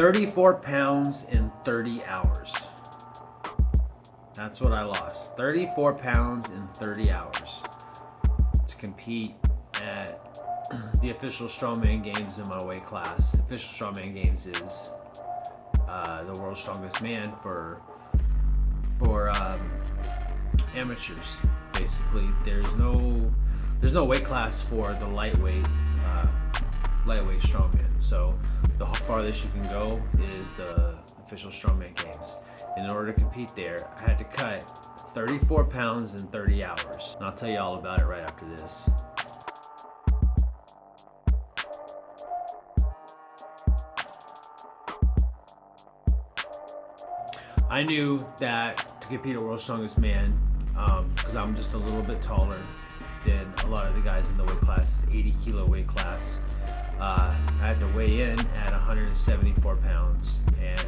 34 pounds in 30 hours. That's what I lost. 34 pounds in 30 hours to compete at the official Strongman Games in my weight class. The official Strongman Games is the world's strongest man for amateurs. Basically, there's no weight class for the lightweight strongman. So the farthest you can go is the official Strongman Games. In order to compete there, I had to cut 34 pounds in 30 hours. And I'll tell you all about it right after this. I knew that to compete at World's Strongest Man, because I'm just a little bit taller than a lot of the guys in the weight class, 80 kilo weight class, I had to weigh in at 174 pounds, and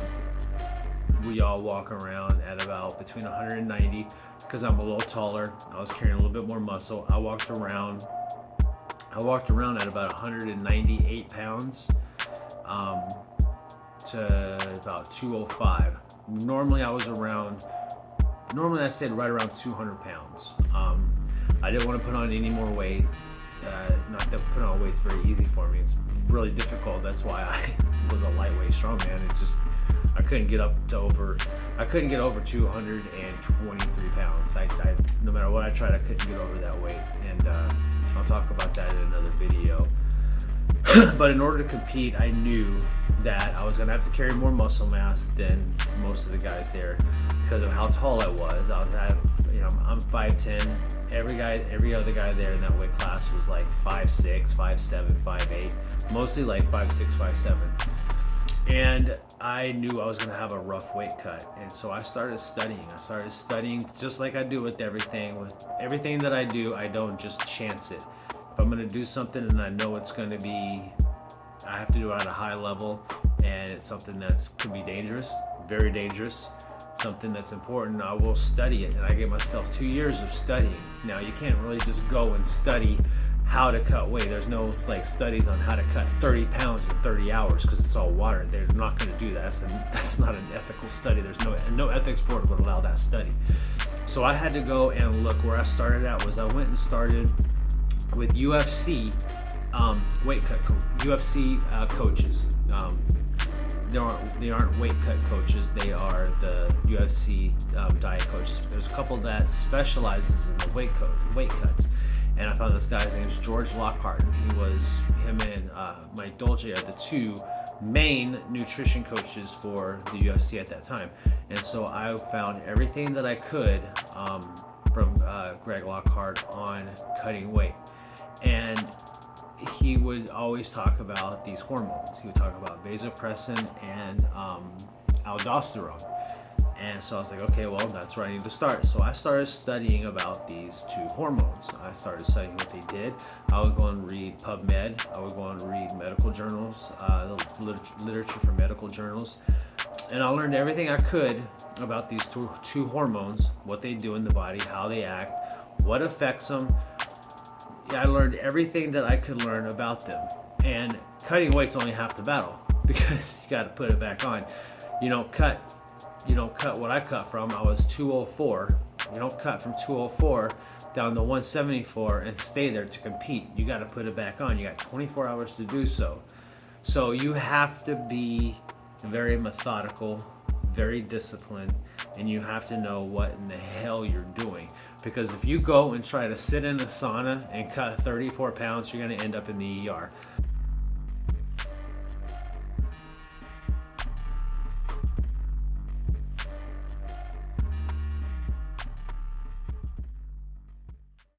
we all walk around at about between 190, because I'm a little taller. I was carrying a little bit more muscle. I walked around at about 198 pounds to about 205. Normally I stayed right around 200 pounds. I didn't want to put on any more weight. Not that putting on weight's very easy for me. It's really difficult. That's why I was a lightweight strongman. It's just I couldn't get over 223 pounds. I no matter what I tried, I couldn't get over that weight. And I'll talk about that in another video. But in order to compete, I knew that I was going to have to carry more muscle mass than most of the guys there because of how tall I was. I'm 5'10". Every other guy there in that weight class was like 5'6", 5'7", 5'8", mostly like 5'6", 5'7". And I knew I was going to have a rough weight cut, and so I started studying just like I do with everything. With everything that I do, I don't just chance it. If I'm going to do something and I know it's going to be, I have to do it at a high level, and it's something that could be dangerous, very dangerous, something that's important, I will study it. And I gave myself 2 years of studying. Now, you can't really just go and study how to cut weight. There's no like studies on how to cut 30 pounds in 30 hours because it's all water. They're not going to do that. That's not an ethical study. There's no ethics board would allow that study. So I had to go and look. Where I started at was I went and started with UFC UFC coaches. They aren't weight cut coaches. They are the UFC diet coaches. There's a couple that specializes in the weight cuts. And I found this guy's name's George Lockhart. Him and Mike Dolce are the two main nutrition coaches for the UFC at that time. And so I found everything that I could from Greg Lockhart on cutting weight. And he would always talk about these hormones. He would talk about vasopressin and aldosterone. And so I was like, okay, well, that's where I need to start. So I started studying about these two hormones. I started studying what they did. I would go and read PubMed. I would go and read medical journals, the literature for medical journals. And I learned everything I could about these two hormones, what they do in the body, how they act, what affects them. I learned everything that I could learn about them. And cutting weight's only half the battle because you got to put it back on. You don't cut what I cut from. I was 204. You don't cut from 204 down to 174 and stay there to compete. You got to put it back on. You got 24 hours to do so. So you have to be very methodical, very disciplined, and you have to know what in the hell you're doing. Because if you go and try to sit in the sauna and cut 34 pounds, you're going to end up in the ER.